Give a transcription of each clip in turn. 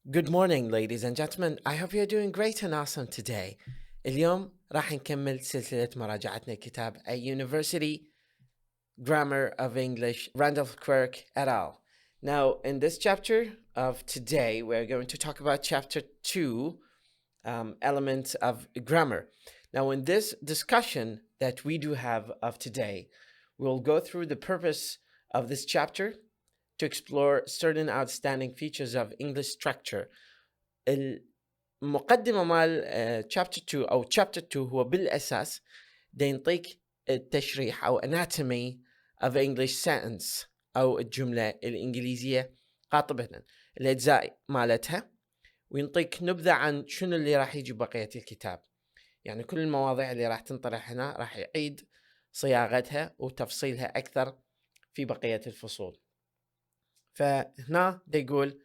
Good morning, ladies and gentlemen. I hope you're doing great and awesome today. اليوم راح نكمل سلسلة مراجعتنا كتاب A University Grammar of English, Randolph Quirk et al. Now, in this chapter of today, we're going to talk about chapter 2, elements of grammar. Now, in this discussion that we do have of today, we'll go through the purpose of this chapter to explore certain outstanding features of English structure. المقدمة مال chapter 2 أو chapter 2 هو بالأساس دا ينطيك التشريح أو anatomy of English sentence أو الجملة الإنجليزية قاطبة الأجزاء مالتها، وينطيك نبذة عن شنو اللي راح يجي بقية الكتاب. يعني كل المواضيع اللي راح تنطرح هنا راح يعيد صياغتها وتفصيلها أكثر في بقية الفصول. فهنا يقول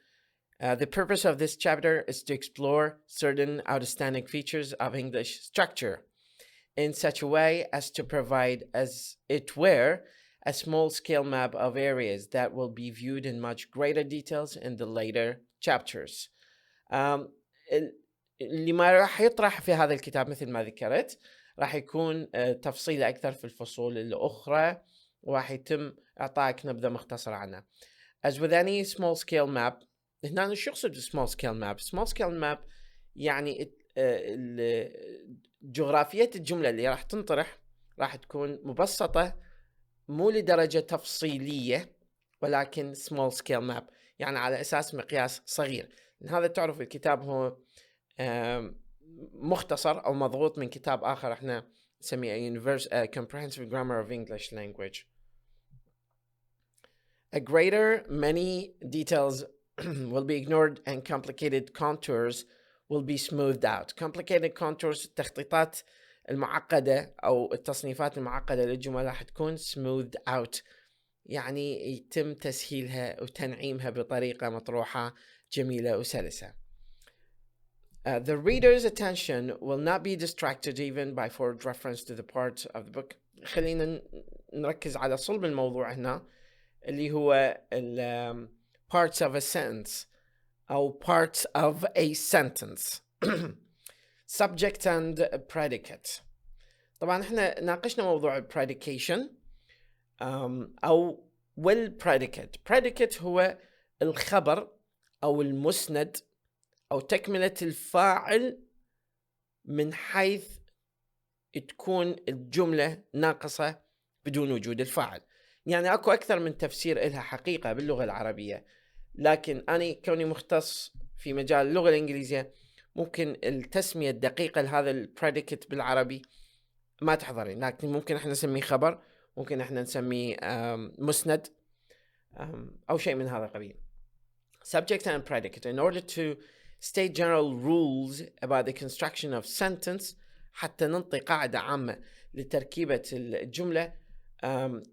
the purpose of this chapter is to explore certain outstanding features of English structure in such a way as to provide, as it were, a small-scale map of areas that will be viewed in much greater details in the later chapters. اللي ما راح يطرح في هذا الكتاب مثل ما ذكرت راح يكون تفصيل أكثر في الفصول الأخرى، وراح يتم إعطائك نبذة مختصرة عنها. As with any small-scale map، هنا شو يقصد small scale map؟ small scale map يعني جغرافية الجملة اللي راح تنطرح راح تكون مبسطة، مو لدرجة تفصيلية، ولكن small scale map يعني على أساس مقياس صغير. هذا تعرف الكتاب هو مختصر أو مضغوط من كتاب آخر احنا نسميه Comprehensive Grammar of English Language. A greater many details will be ignored and complicated contours will be smoothed out. Complicated contours التخطيطات المعقدة أو التصنيفات المعقدة للجمل راح تكون smoothed out، يعني يتم تسهيلها وتنعيمها بطريقة مطروحة جميلة وسلسة. The reader's attention will not be distracted even by forward reference to the parts of the book. خلينا نركز على صلب الموضوع هنا اللي هو parts of a sentence أو parts of a sentence. subject and predicate. طبعا احنا ناقشنا موضوع predication أو predicate. predicate هو الخبر أو المسند أو تكملة الفاعل من حيث تكون الجملة ناقصة بدون وجود الفاعل. يعني أكو أكثر من تفسير إلها حقيقة باللغة العربية، لكن أنا كوني مختص في مجال اللغة الإنجليزية ممكن التسمية الدقيقة لهذا البريديكت بالعربي ما تحضرين، لكن ممكن احنا نسميه خبر، ممكن احنا نسميه مسند أو شيء من هذا القبيل. Subject and predicate. In order to state general rules about the construction of sentence، حتى ننطي قاعدة عامة لتركيبة الجملة،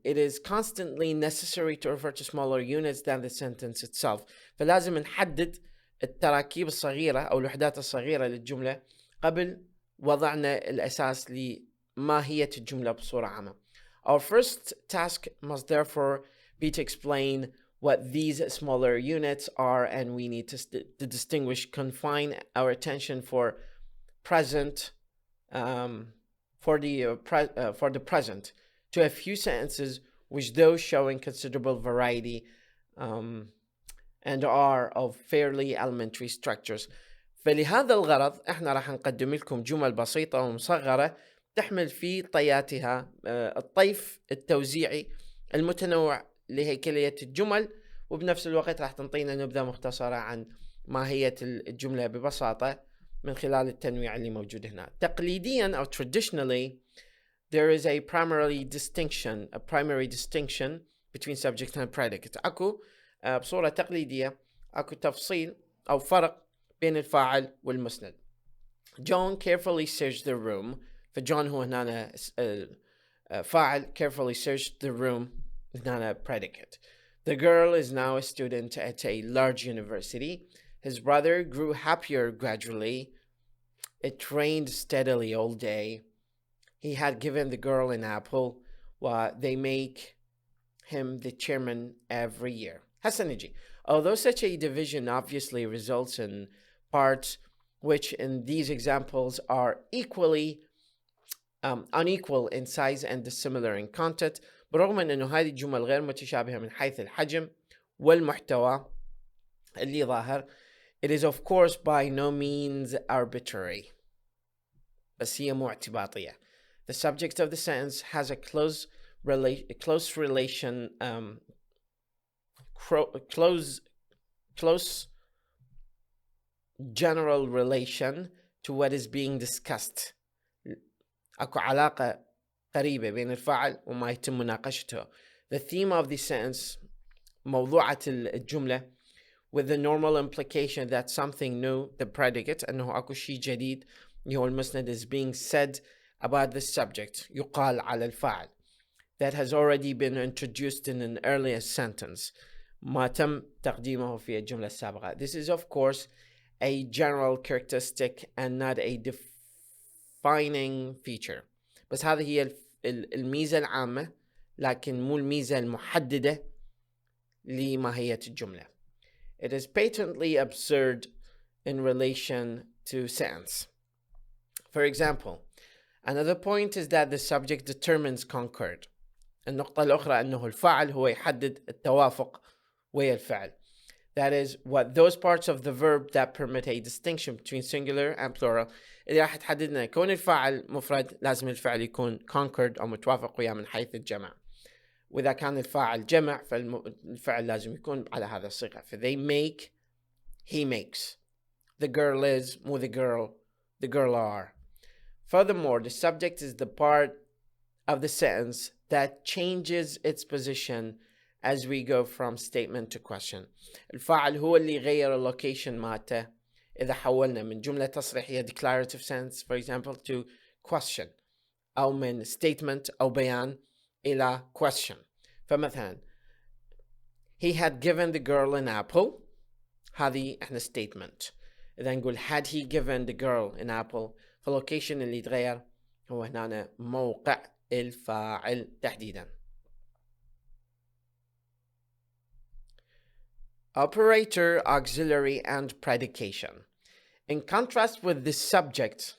it is constantly necessary to refer to smaller units than the sentence itself. فلازم نحدد التراكيب الصغيرة أو الوحدات الصغيرة للجملة قبل وضعنا الأساس لماهية الجملة بصورة عامة. Our first task must therefore be to explain what these smaller units are, and we need to distinguish, confine our attention for the present to a few sentences which those showing considerable variety and are of fairly elementary structures. فلهذا الغرض احنا راح نقدم لكم جمل بسيطة ومصغرة تحمل في طياتها الطيف التوزيعي المتنوع لهيكلية الجمل، وبنفس الوقت راح تنطينا نبذة مختصرة عن ماهية الجملة ببساطة من خلال التنويع اللي موجود هنا. تقليديا أو traditionally there is a primary distinction between subject and predicate. أكو بصورة تقليدية أكو تفصيل أو فرق بين الفاعل والمسند. John carefully searched the room. فجون هو هنا فاعل، carefully searched the room هنا predicate. The girl is now a student at a large university. His brother grew happier gradually. It rained steadily all day. He had given the girl an apple, while they make him the chairman every year. هسه نجي. Although such a division obviously results in parts which in these examples are equally unequal in size and dissimilar in content، برغم من أنه هذه الجمل غير متشابهة من حيث الحجم والمحتوى اللي ظاهر، it is of course by no means arbitrary، بس هي مو اعتباطية. The subject of the sentence has a close relation close general relation to what is being discussed. اكو علاقة قريبة بين الفاعل وما يتم مناقشته. The theme of the sentence، موضوعة الجملة، with the normal implication that something new، the predicate، أنه أكو شيء جديد اللي هو المسند is being said about the subject، يقال على الفاعل، that has already been introduced in an earlier sentence، ما تم تقديمه في الجملة السابقة. This is of course a general characteristic and not a defining feature. بس هذه هي الميزة العامة لكن مو الميزة المحددة لماهية الجملة. It is patently absurd in relation to sentence. For example, another point is that the subject determines concord. النقطة الأخرى أنه الفاعل هو يحدد التوافق ويا الفعل. That is what those parts of the verb that permit a distinction between singular and plural، اللي راح تحدد لنا كون الفاعل مفرد لازم الفعل يكون concord أو متوافق وياه من حيث الجمع، وإذا كان الفاعل جمع فالفعل لازم يكون على هذا الصيغة. they make، he makes، the girl is، مو the girl are. Furthermore, the subject is the part of the sentence that changes its position as we go from statement to question. الفاعل هو اللي يغير اللوكيشن مالته إذا حولنا من جملة تصريحية declarative sense for example to question، أو من statement أو بيان إلى question. فمثلا he had given the girl an apple، هذه احنا statement. إذا نقول had he given the girl an apple، فاللوكيشن اللي يتغير هو هنا موقع الفاعل تحديدا. Operator, auxiliary and predication. In contrast with the subject،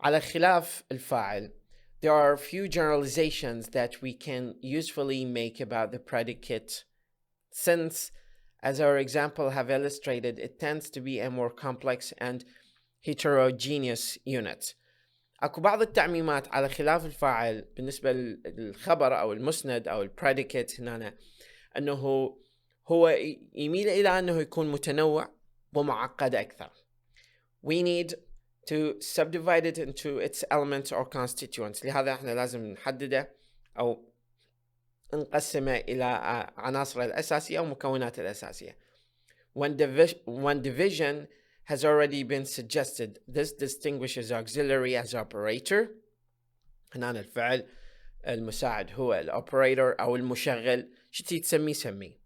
على خلاف الفاعل، there are a few generalizations that we can usefully make about the predicate, since, as our example have illustrated, it tends to be a more complex and heterogeneous unit. اكو بعض التعميمات على خلاف الفاعل بالنسبة للخبر او المسند او البريديكيت هنا، انه هو يميل الى انه يكون متنوع ومعقد اكثر. We need to subdivide it into its elements or constituents، لهذا احنا لازم نحدده او نقسمه الى عناصره الاساسية او مكوناته الاساسية. When division has already been suggested, this distinguishes auxiliary as operator، هنا الفعل المساعد هو الoperator أو المشغل، شتي تسميه سميه،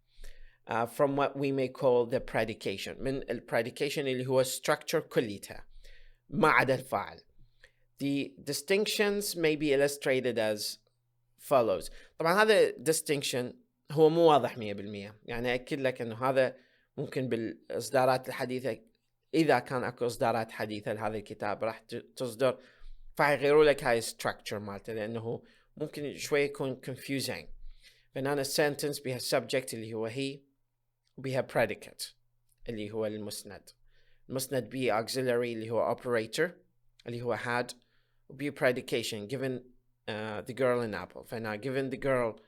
from what we may call the predication، من predication اللي هو structure كليتها ما عدا الفاعل. The distinctions may be illustrated as follows. طبعا هذا distinction هو مو واضح 100%، يعني أكد لك أنه هذا ممكن بالإصدارات الحديثة، إذا كان أكو إصدارات حديثة لهذا الكتاب راح تصدر فيغيروا لك هاي structure مالته، لأنه ممكن شوي يكون confusing. فهنا sentence بها subject اللي هو he، وبها predicate اللي هو المسند. المسند بيه auxiliary اللي هو operator اللي هو had، وبيه predication given the girl an apple. فهنا given the girl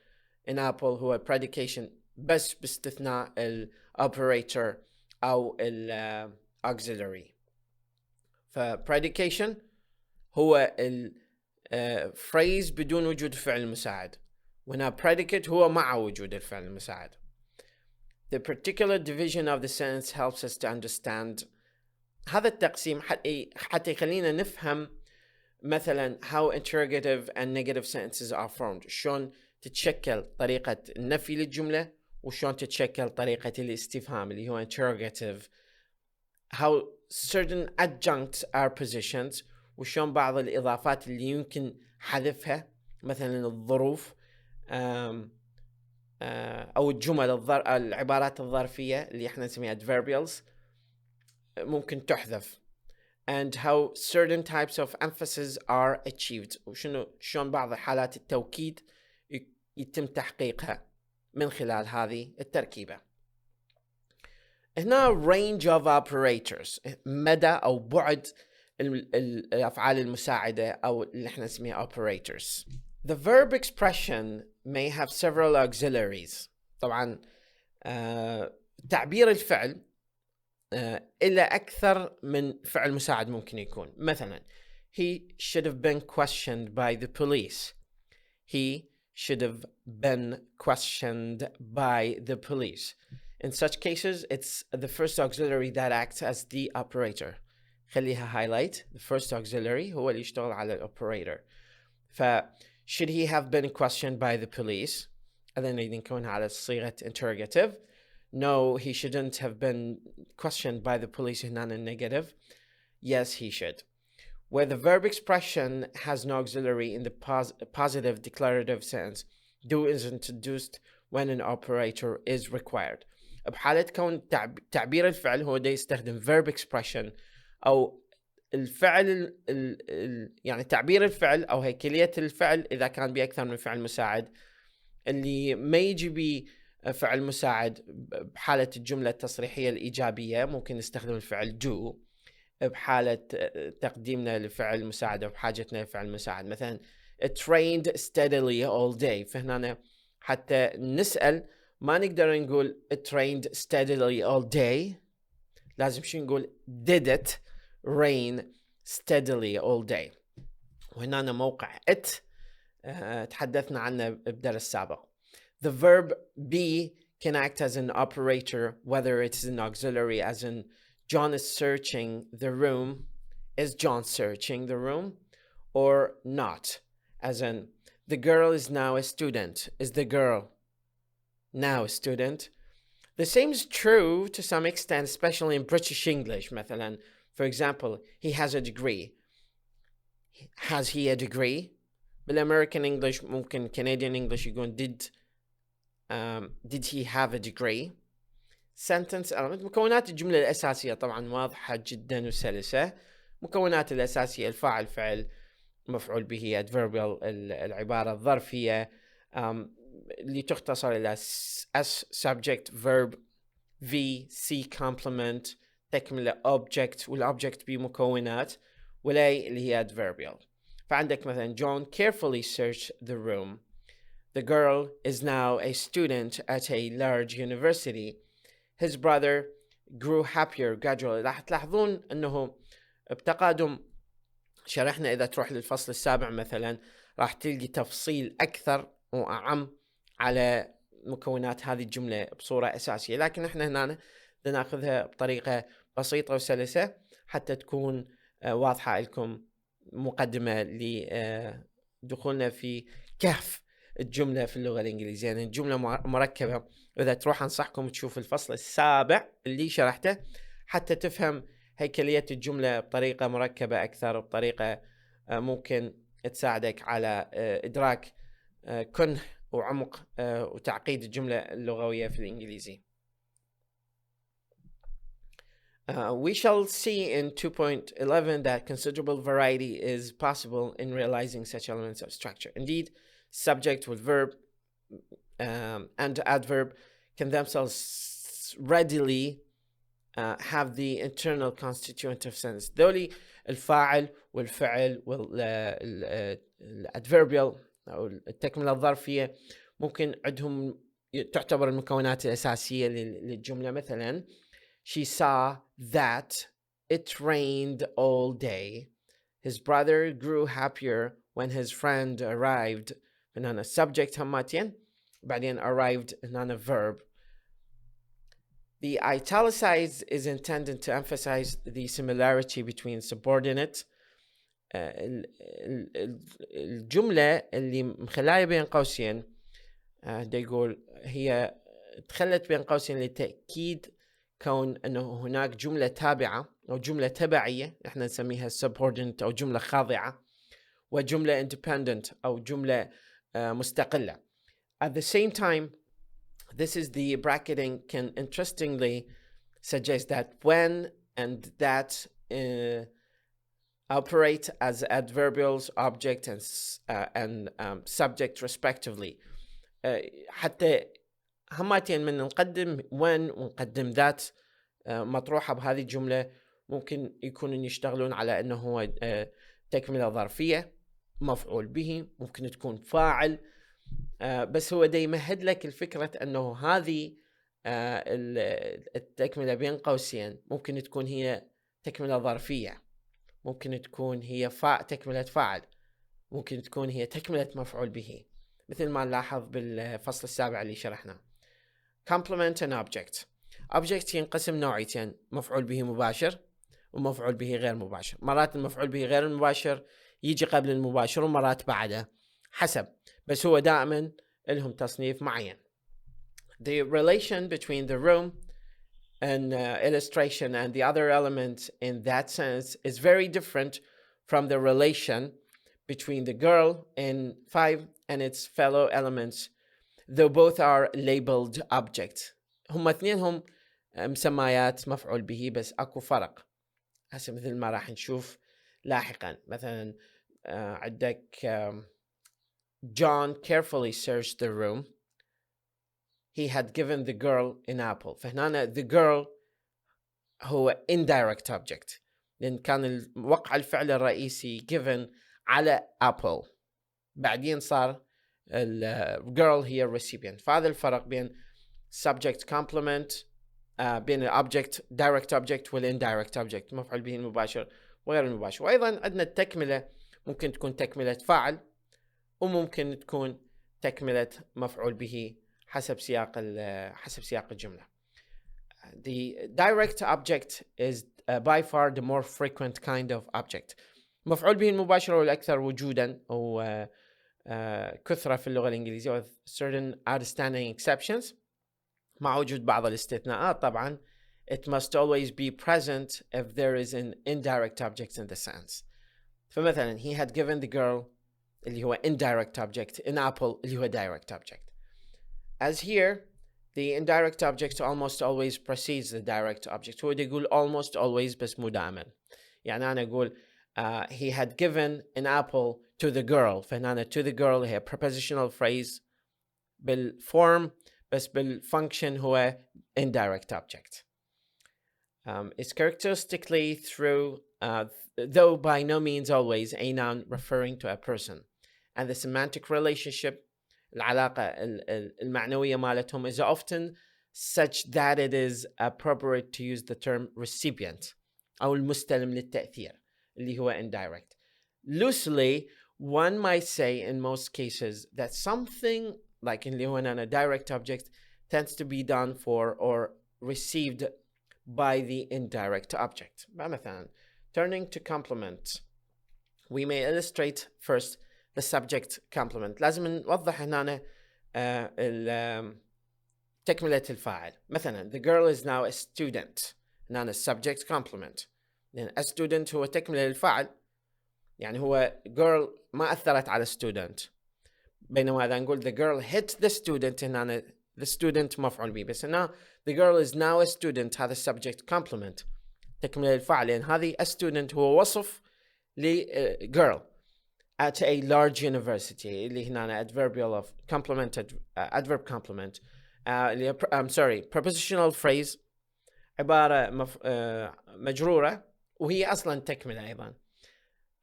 an apple هو predication بس باستثناء operator أو auxiliary. فpredication هو phrase بدون وجود فعل مساعد، وهنا predicate هو مع وجود الفعل المساعد. The particular division of the sentence helps us to understand هذا التقسيم حتى يخلينا نفهم مثلا how interrogative and negative sentences are formed، شلون تتشكل طريقة النفي للجملة وشلون تتشكل طريقة الاستفهام اللي هو interrogative، how certain adjuncts are positions، وشلون بعض الإضافات اللي يمكن حذفها مثلا الظروف أو العبارات الظرفية اللي احنا نسميها adverbials ممكن تحذف. and how certain types of emphasis are achieved. شلون بعض حالات التوكيد يتم تحقيقها من خلال هذه التركيبة. هنا range of operators، مدى أو بعد الأفعال المساعدة أو اللي احنا نسميها operators. The verb expression may have several auxiliaries. طبعا تعبير الفعل إلى أكثر من فعل مساعد ممكن يكون. مثلا he should have been questioned by the police. He should have been questioned by the police. In such cases, it's the first auxiliary that acts as the operator. خليها highlight. The first auxiliary هو اللي يشتغل على operator. should he have been questioned by the police؟ هذا نكونها على صيغة interrogative. No, he shouldn't have been questioned by the police هنا negative. Yes, he should. Where the verb expression has no auxiliary in the positive declarative sense, do is introduced when an operator is required. بحالة كون تعبير الفعل هو ده يستخدم verb expression أو الفعل يعني تعبير الفعل أو هيكلية الفعل إذا كان بأكثر من فعل مساعد اللي ما يجي بفعل مساعد. بحالة الجملة التصريحية الإيجابية ممكن نستخدم الفعل do. بحالة تقديمنا لفعل مساعد أو بحاجتنا لفعل مساعد مثلا it rained steadily all day. فهنا حتى نسأل ما نقدر نقول it rained steadily all day، لازم شو نقول did it rain steadily all day. وهنا موقع it تحدثنا عنه بالدرس السابق. The verb be can act as an operator whether it's an auxiliary, as in John is searching the room. Is John searching the room or not? As in the girl is now a student. Is the girl now a student? The same is true to some extent, especially in British English. مثلا, for example, he has a degree. Has he a degree? بالأمريكان English ممكن Canadian English يقول did he have a degree? sentence element. مكونات الجملة الأساسية طبعا واضحة جدا وسلسة. مكونات الأساسية الفاعل فعل مفعول به adverbial العبارة الظرفية اللي تختصر إلى S subject verb V C complement تكملة object والobject بمكونات والأي اللي هي adverbial. فعندك مثلا John carefully searched the room. The girl is now a student at a large university. His brother grew happier gradually. راح تلاحظون أنه بتقادم شرحنا إذا تروح للفصل السابع مثلا راح تلقي تفصيل أكثر وأعم على مكونات هذه الجملة بصورة أساسية، لكن احنا هنا ناخذها بطريقة بسيطة وسلسة حتى تكون واضحة لكم مقدمة لدخولنا في كهف الجملة في اللغة الإنجليزية. يعني الجملة مركبة، وإذا تروح أنصحكم تشوف الفصل السابع اللي شرحته حتى تفهم هيكلية الجملة بطريقة مركبة أكثر، بطريقة ممكن تساعدك على إدراك كنه وعمق وتعقيد الجملة اللغوية في الإنجليزي. We shall see in 2.11 that considerable variety is possible in realizing such elements of structure. Indeed, subject with verb and adverb can themselves readily have the internal constitutive sense. ذولي الفاعل والفعل والadverbial أو التكملة الظرفية ممكن عندهم تعتبر المكونات الأساسية للجملة. مثلا she saw that it rained all day. His brother grew happier when his friend arrived. هنا subject هماتين بعدين arrived هنا verb. The italicized is intended to emphasize the similarity between subordinate. الجملة اللي مخلاها بين قوسين ده يقول هي تخلت بين قوسين لتأكيد كون أنه هناك جملة تابعة أو جملة تبعية احنا نسميها subordinate أو جملة خاضعة، وجملة independent أو جملة مستقلة. At the same time this is the bracketing can interestingly suggest that when and that operate as adverbials, object, and subject respectively. حتى هماتين من نقدم when ونقدم that مطروحة بهذه الجملة ممكن يكونوا يشتغلون على أنه هو تكملة ظرفية، مفعول به، ممكن تكون فاعل، بس هو دا يمهد لك الفكرة أنه هذه التكملة بين قوسين ممكن تكون هي تكملة ظرفية، ممكن تكون هي تكملة فاعل، ممكن تكون هي تكملة مفعول به، مثل ما نلاحظ بالفصل السابع اللي شرحناه. complement and object. object ينقسم نوعيتين، مفعول به مباشر ومفعول به غير مباشر. مرات المفعول به غير المباشر يجي قبل المباشر ومرات بعده حسب، بس هو دائما لهم تصنيف معين. The relation between the room and illustration and the other elements in that sense is very different from the relation between the girl in 5 and its fellow elements, though both are labeled objects. هم اثنينهم مسميات مفعول به، بس اكو فرق هسه مثل ما راح نشوف لاحقا. مثلا عندك John carefully searched the room. He had given the girl an apple. فهنا the girl هو indirect object، لأن كان وقع الفعل الرئيسي given على apple، بعدين صار girl هي recipient. فهذا الفرق بين subject complement، بين object direct object والindirect object، مفعول به المباشر وغير المباشر. وأيضا عندنا التكملة ممكن تكون تكملة فاعل وممكن تكون تكملة مفعول به حسب سياق الجملة. The direct object is by far the more frequent kind of object. مفعول به المباشر هو الأكثر وجودا أو كثرة في اللغة الإنجليزية with certain outstanding exceptions، مع وجود بعض الاستثناءات طبعا. It must always be present if there is an indirect object in the sense. فمثلا he had given the girl اللي هو indirect object an apple اللي هو direct object. As here the indirect object almost always precedes the direct object. هو يقول almost always بس مو دائما. يعني أنا أقول he had given an apple to the girl، فهنا to the girl هي prepositional phrase بالform، بس بالfunction هو indirect object. It's characteristically through though by no means always a noun referring to a person, and the semantic relationship العلاقة المعنوية مالتهم is often such that it is appropriate to use the term recipient أو المستلم للتأثير اللي هو indirect. Loosely, one might say in most cases that something like in اللي هو a direct object tends to be done for or received by the indirect object. مثلا turning to complement, we may illustrate first the subject complement. لازم نوضح هنا تكملة الفاعل. مثلا the girl is now a student، هنا subject complement، لأن a student هو تكملة للفاعل، يعني هو girl ما أثرت على student، بينما إذا نقول the girl hit the student هنا the student مفعول به، بس هنا the girl is now a student هذا subject complement تكملة للفاعل، لأن هذه a student هو وصف ل girl at a large university اللي هنا adverbial of complemented adverb complement I'm sorry prepositional phrase عبارة مجرورة وهي أصلا تكملة أيضا.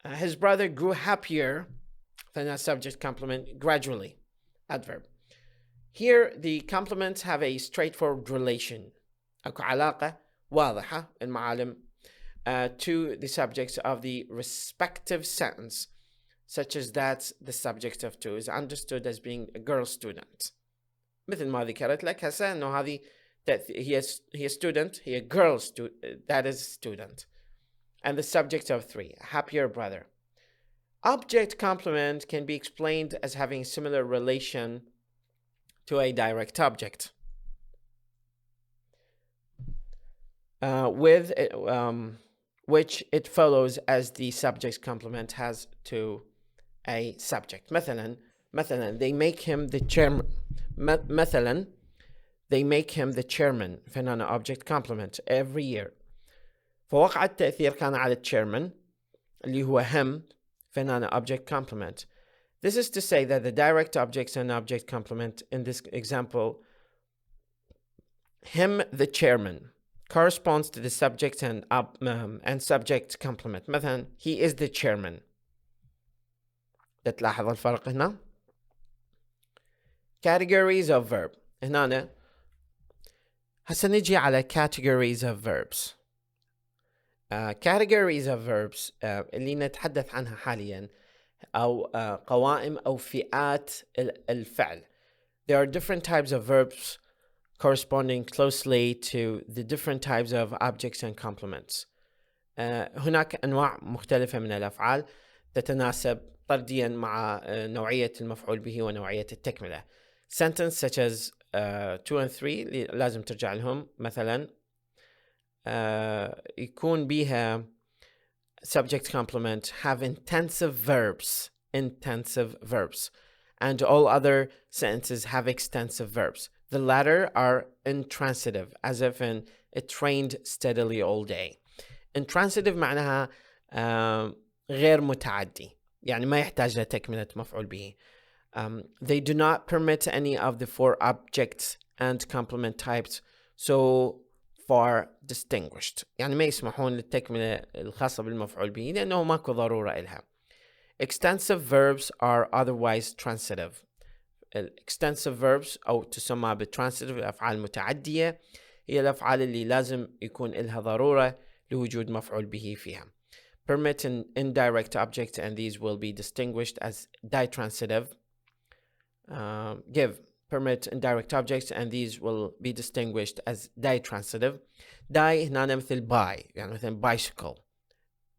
His brother grew happier، فهنا subject complement gradually adverb. Here the complements have a straightforward relation، أكو علاقة واضحة المعالم to the subjects of the respective sentence, such as that the subject of to is understood as being a girl student. مثل ما ذكرت لك هسه إنه هذه هي student، هي girl that is student. And the subject of 3, a happier brother. Object complement can be explained as having a similar relation to a direct object, with which it follows as the subject complement has to a subject. مثلا they make him the chairman. مثلا they make him the chairman فهنا object complement every year. فوقع التأثير كان على chairman اللي هو him فهنا object complement. This is to say that the direct objects and object complement in this example, him the chairman, corresponds to the subject and subject complement. مثلا he is the chairman. تلاحظ الفرق هنا. Categories of verb. هنا هسا نجي على categories of verbs. Categories of verbs اللي نتحدث عنها حاليا أو قوائم أو فئات الفعل. There are different types of verbs corresponding closely to the different types of objects and complements. هناك أنواع مختلفة من الأفعال تتناسب طرديا مع نوعية المفعول به ونوعية التكملة. Sentence such as 2 and 3 لازم ترجع لهم. مثلا يكون بيها subject complement have intensive verbs and all other sentences have extensive verbs. The latter are intransitive as if in it rained steadily all day. Intransitive معناها غير متعدي يعني ما يحتاج لتكملة مفعول به. They do not permit any of the 4 objects and complement types so far distinguished. يعني ما يسمحون للتكملة الخاصة بالمفعول به لأنه ماكو ضرورة إلها. Extensive verbs are otherwise transitive. Extensive verbs أو تسمى بالtransitive الأفعال المتعدية هي الأفعال اللي لازم يكون إلها ضرورة لوجود مفعول به فيها. Permit an indirect object and these will be distinguished as ditransitive. Give permit indirect objects and these will be distinguished as ditransitive. Die هنا مثل buy يعني مثل bicycle.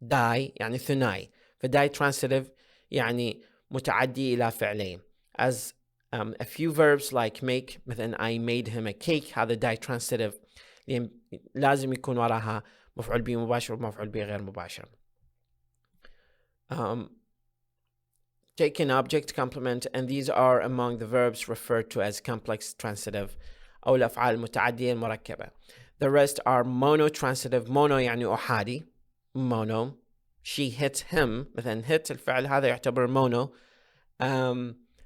Die يعني ثنائي. فditransitive يعني متعدي إلى فعلين. As a few verbs like make مثلا I made him a cake هذا ditransitive لازم يكون وراها مفعول به مباشر ومفعول به غير مباشر. Take an object complement and these are among the verbs referred to as complex transitive أو الأفعال المتعدية المركبة. The rest are monotransitive. mono يعني أحادي. mono. She hit him مثلا hit الفعل هذا يعتبر mono.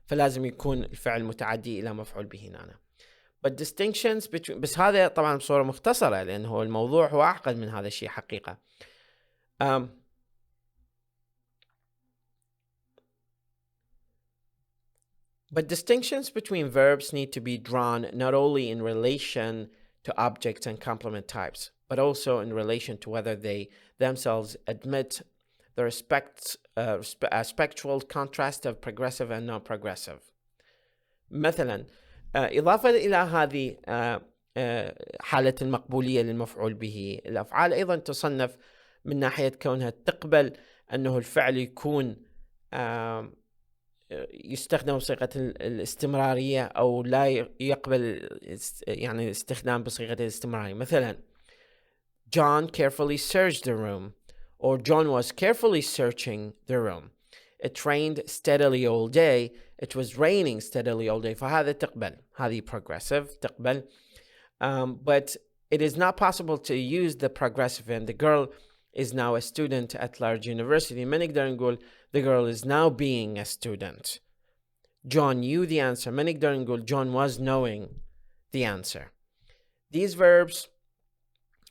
فلازم يكون الفعل متعدي إلى مفعول به هنا. But distinctions between بس هذا طبعا بصورة مختصرة لأنه الموضوع هو أعقد من هذا الشيء حقيقة. But distinctions between verbs need to be drawn not only in relation to objects and complement types, but also in relation to whether they themselves admit the spectral contrast of progressive and non-progressive. مثلا إضافة إلى هذه حالة المقبولية للمفعول به، الأفعال أيضا تصنف من ناحية كونها تقبل أنه الفعل يكون يستخدم بصيغة الاستمرارية أو لا يقبل يعني استخدام بصيغة الاستمرارية. مثلا John carefully searched the room or John was carefully searching the room. It rained steadily all day. It was raining steadily all day. فهذا تقبل. هذه progressive تقبل. But it is not possible to use the progressive and the girl is now a student at large university. ما نقدر نقول the girl is now being a student. John knew the answer. ما نقدر نقول John was knowing the answer. These verbs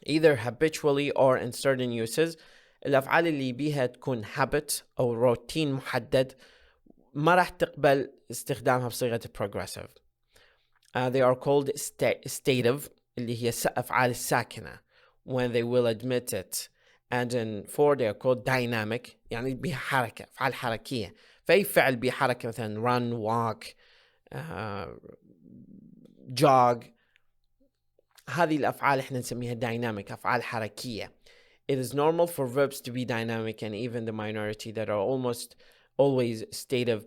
either habitually or in certain uses الأفعال اللي بيها تكون habit أو روتين محدد ما راح تقبل استخدامها بصيغة progressive. They are called stative اللي هي أفعال الساكنة when they will admit it. And in 4 they are called dynamic يعني بيها حركة أفعال حركية. فأي فعل بيه حركة مثلا run, walk, jog هذه الأفعال احنا نسميها dynamic أفعال حركية. It is normal for verbs to be dynamic and even the minority that are almost always stative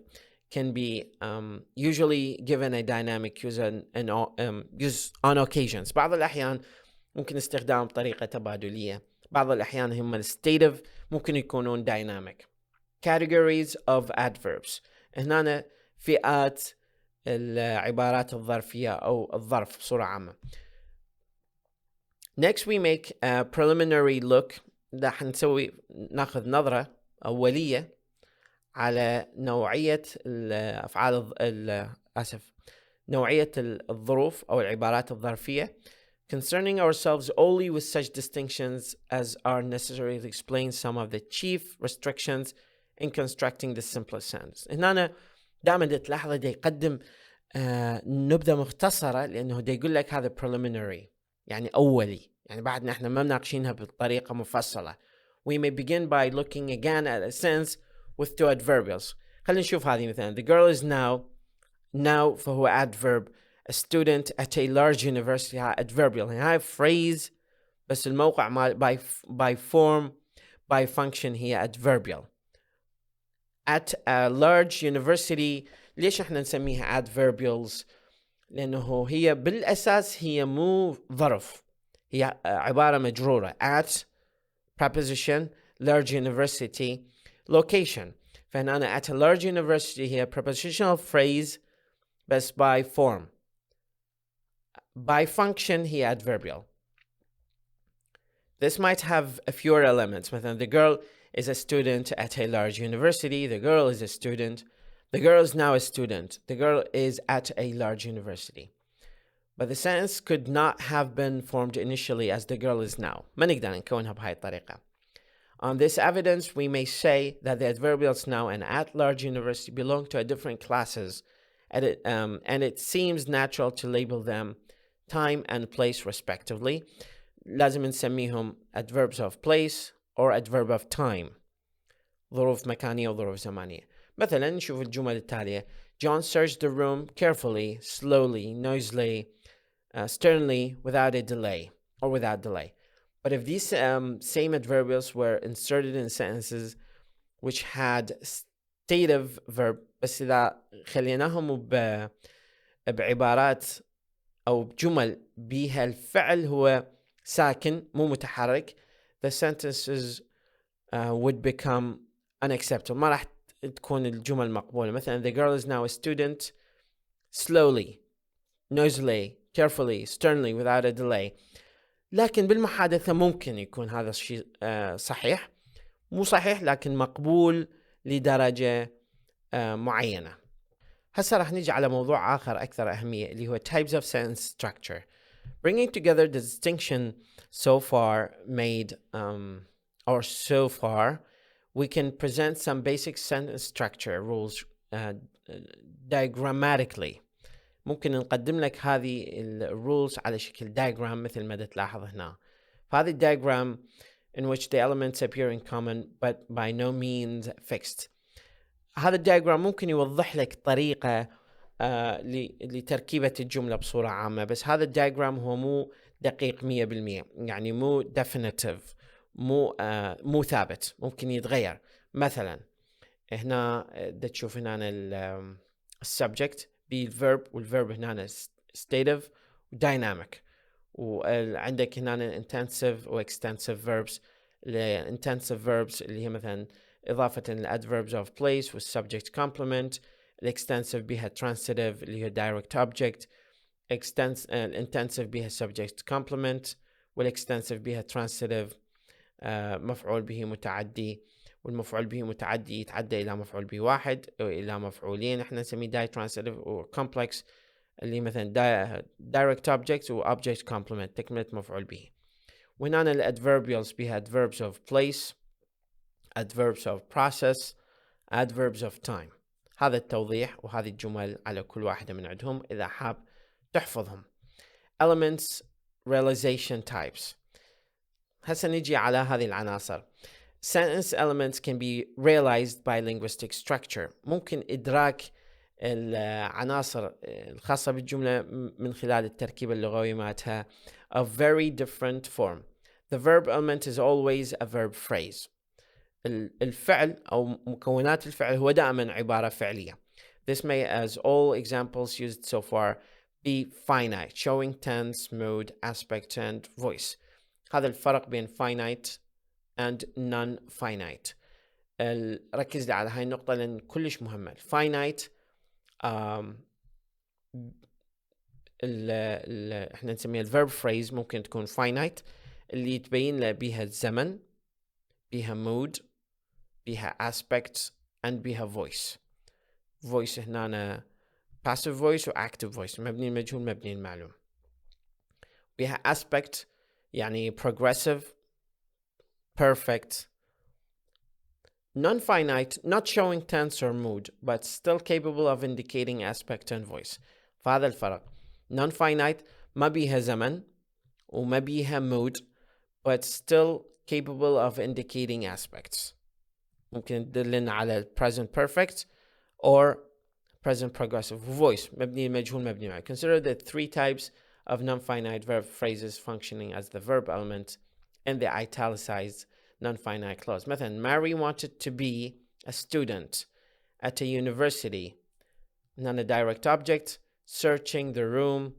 can be usually given a dynamic use on occasions. بعض الأحيان ممكن استخدام بطريقة تبادلية. بعض الأحيان هم stative ممكن يكونون dynamic. Categories of adverbs. هنا فئات العبارات الظرفية أو الظرف بصورة عامة. Next we make a preliminary look. راح ناخذ نظرة أولية على نوعية الأفعال نوعية الظروف أو العبارات الظرفية, concerning ourselves only with such distinctions as are necessary to explain some of the chief restrictions in constructing the simplest sentence. هنا دائما تلاحظ دا يقدم نبذة مختصرة, لأنه دا يقول لك هذا preliminary يعني أولي, يعني بعدنا احنا ما مناقشينها بطريقة مفصلة. We may begin by looking again at a sentence with two adverbials. خلينا نشوف هذه مثلا. The girl is now فهو adverb. A student at a large university adverbial. يعني هاي phrase بس الموقع مال by form by function هي adverbial. At a large university, ليش احنا نسميها adverbials؟ لأنه هي بالأساس هي مو ظرف, هي عبارة مجرورة. At preposition, large university, location. فهنا أنا at a large university هي prepositional phrase بس by form. By function هي adverbial. This might have a fewer elements. مثلا the girl is a student at a large university. The girl is a student. The girl is now a student. The girl is at a large university. But the sentence could not have been formed initially as the girl is now. ما نقدر نكونها بهاي الطريقة. On this evidence, we may say that the adverbials now and at large university belong to a different classes, and it seems natural to label them time and place respectively. لازم نسميهم adverbs of place or adverb of time. ظروف مكانية وظروف زمانية. مثلا نشوف الجمل التالية. John searched the room carefully, slowly, noisily, sternly, without a delay or without delay. But if these same adverbials were inserted in sentences which had stative verb, بس إذا خليناهم بعبارات أو بجمل بها الفعل هو ساكن مو متحرك, the sentences would become unacceptable. ما راح تكون الجمل مقبولة. مثلا the girl is now a student, slowly, noisily, carefully, sternly, without a delay. لكن بالمحادثة ممكن يكون هذا الشيء صحيح, مو صحيح لكن مقبول لدرجة معينة. هسه راح نيجي على موضوع آخر أكثر أهمية اللي هو types of sentence structure. Bringing together the distinction so far made or so far, we can present some basic sentence structure rules diagrammatically. ممكن نقدم لك هذه الrules على شكل diagram مثل ما تلاحظ هنا. فهذه diagram in which the elements appear in common but by no means fixed. هذا الدياجرام ممكن يوضح لك طريقة لتركيبة الجملة بصورة عامة, بس هذا الدياجرام هو مو دقيق 100%, يعني مو definitive, مو ثابت, ممكن يتغير. مثلا هنا تشوف هنا السبجكت بالverb, والverb هنا stative ودynamic, وعندك هنا intensive وextensive verbs. intensive verbs اللي هي مثلا إضافة adverbs of place والsubject complement. extensive بها transitive اللي هي direct object. intensive بها subject complement, والextensive بها transitive مفعول به متعدي, والمفعول به متعدي يتعدى إلى مفعول به واحد أو إلى مفعولين. احنا نسميه ditransitive وcomplex اللي مثلا direct object وobject complement تكملة مفعول به. وهنا الadverbials بها adverbs of place, adverbs of process, adverbs of time. هذا التوضيح وهذه الجمل على كل واحدة من عندهم إذا حاب تحفظهم. Elements, realization types. هسه نجي على هذه العناصر. Sentence elements can be realized by linguistic structure. ممكن إدراك العناصر الخاصة بالجملة من خلال التركيبة اللغوية مالتها of very different form. The verb element is always a verb phrase. الفعل أو مكونات الفعل هو دائما عبارة فعلية. This may, as all examples used so far, be finite, showing tense, mood, aspect, and voice. هذا الفرق بين finite and non-finite. ركز لي على هاي النقطة لأن كلش مهمة. finite احنا نسميها الverb phrase ممكن تكون finite اللي تبين بيها الزمن، بيها mood، بيها aspects and بيها voice. voice هنا passive voice و active voice، مبني المجهول مبني المعلوم. بيها aspect يعني progressive، perfect. Non-finite, not showing tense or mood, but still capable of indicating aspect and voice. فهذا الفرق. Non-finite ما بيها زمن وما بيها mood, but still capable of indicating aspects. ممكن تدلنا على present perfect or present progressive. Voice مبني المجهول مبني معي. Consider the three types of non-finite verb phrases functioning as the verb element in the italicized non-finite clause. مثلا Mary wanted to be a student at a university. Non a direct object. Searching the room.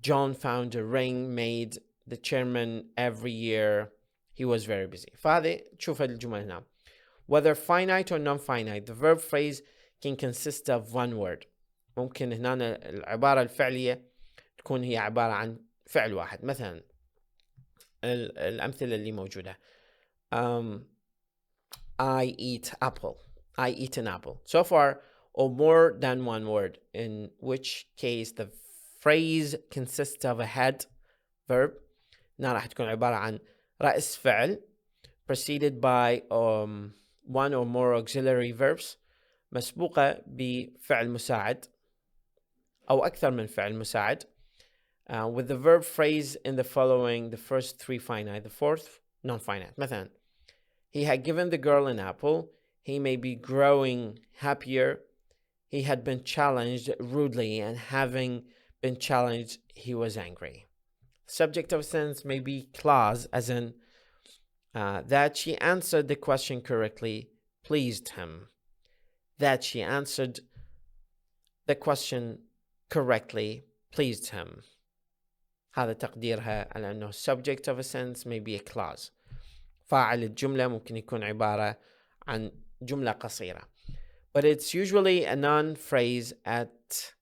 John found a ring made the chairman every year. He was very busy. فهذه تشوف الجمل هنا. Whether finite or non-finite, the verb phrase can consist of one word. ممكن هنا العبارة الفعلية تكون هي عبارة عن فعل واحد. مثلا الأمثلة اللي موجودة. I eat apple. I eat an apple. So far, or more than one word, in which case the phrase consists of a head verb. هنا راح تكون عبارة عن رأس فعل preceded by one or more auxiliary verbs مسبوقة بفعل مساعد أو أكثر من فعل مساعد. With the verb phrase in the following, the first three finite, the fourth non-finite. مثلا he had given the girl an apple. He may be growing happier. He had been challenged rudely, and having been challenged, he was angry. Subject of sentence may be clause, as in that she answered the question correctly pleased him. That she answered the question correctly pleased him. هذا تقديرها على أنه subject of a sentence may be a clause. فاعل الجملة ممكن يكون عبارة عن جملة قصيرة. But it's usually a noun phrase at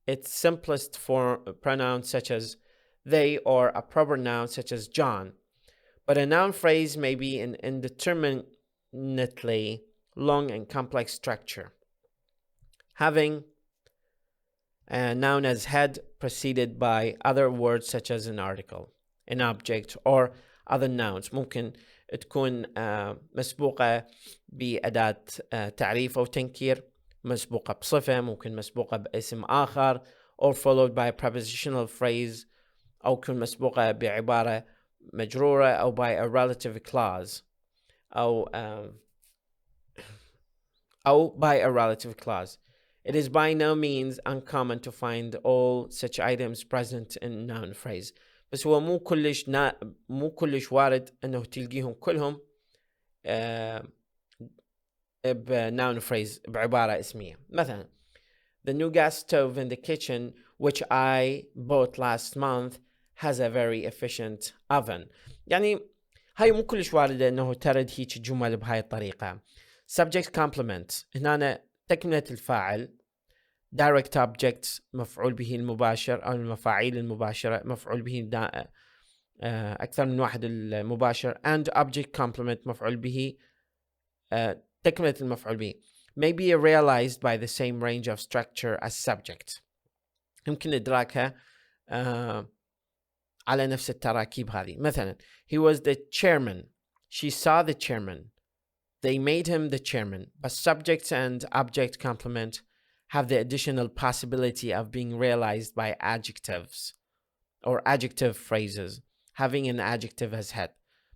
its simplest form, pronouns such as they, or a proper noun such as John. But a noun phrase may be an indeterminately long and complex structure, having a noun as head preceded by other words such as an article, an object, or other nouns. ممكن تكون مسبوقة بأداة تعريف أو تنكير، مسبوقة بصفة، ممكن مسبوقة باسم آخر, or followed by a prepositional phrase, أو تكون مسبوقة بعبارة مجرورة أو by a relative clause أو by a relative clause. It is by no means uncommon to find all such items present in noun phrase. بس هو مو كلش وارد انه تلقيهم كلهم بnoun phrase بعبارة اسمية. مثلا the new gas stove in the kitchen which I bought last month has a very efficient oven. يعني هاي مو كلش واردة انه ترد هيك جمل بهاي الطريقة. subject complement هنا تكملة الفاعل. direct objects مفعول به المباشر أو المفاعيل المباشرة مفعول به أكثر من واحد المباشر and object complement مفعول به تكملة المفعول به may be realized by the same range of structure as subject. يمكن إدراكها على نفس التراكيب هذه. مثلا he was the chairman. She saw the chairman. They made him the chairman. But subjects and object complement have the additional possibility of being realized by adjectives or adjective phrases having an adjective as head.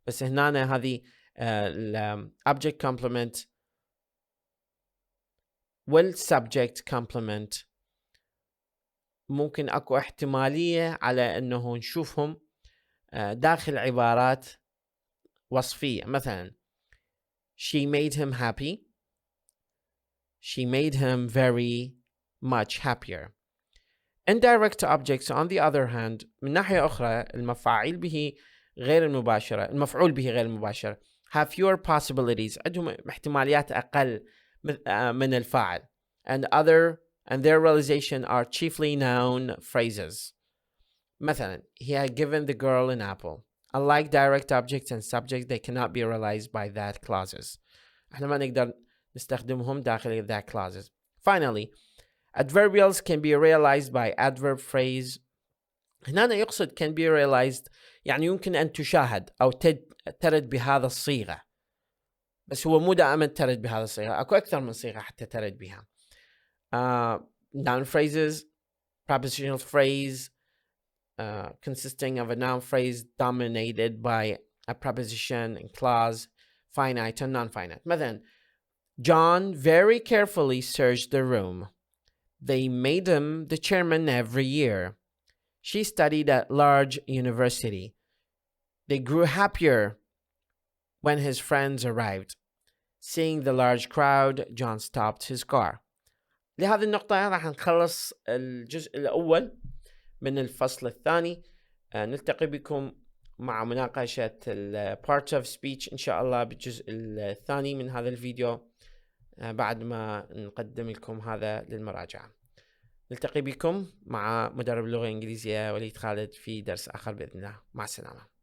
بس هنا هذه object complement والsubject complement ممكن اكو احتمالية على انه نشوفهم داخل عبارات وصفية. مثلا she made him happy. She made him very much happier. Indirect objects on the other hand من ناحية أخرى المفاعيل به غير المباشرة المفعول به غير المباشر have fewer possibilities عندهم احتماليات أقل من الفاعل and other and their realization are chiefly noun phrases. مثلا, he had given the girl an apple. Unlike direct objects and subjects, they cannot be realized by that clauses. احنا ما نقدر نستخدمهم داخل that clauses. Finally, adverbials can be realized by adverb phrase. هنا يقصد can be realized يعني يمكن أن تشاهد أو ترد بهذا الصيغة، بس هو مو دائما ترد بهذا الصيغة، أكو أكثر من صيغة حتى ترد بها. Noun phrases, prepositional phrase consisting of a noun phrase dominated by a preposition and clause, finite and non-finite. مثلا, John very carefully searched the room. They made him the chairman every year. She studied at large university. They grew happier when his friends arrived. Seeing the large crowd, John stopped his car. لهذه النقطة راح نخلص الجزء الأول من الفصل الثاني. نلتقي بكم مع مناقشة parts of speech إن شاء الله بالجزء الثاني من هذا الفيديو بعد ما نقدم لكم هذا للمراجعة. نلتقي بكم مع مدرب اللغة الإنجليزية وليد خالد في درس آخر بإذن الله. مع السلامة.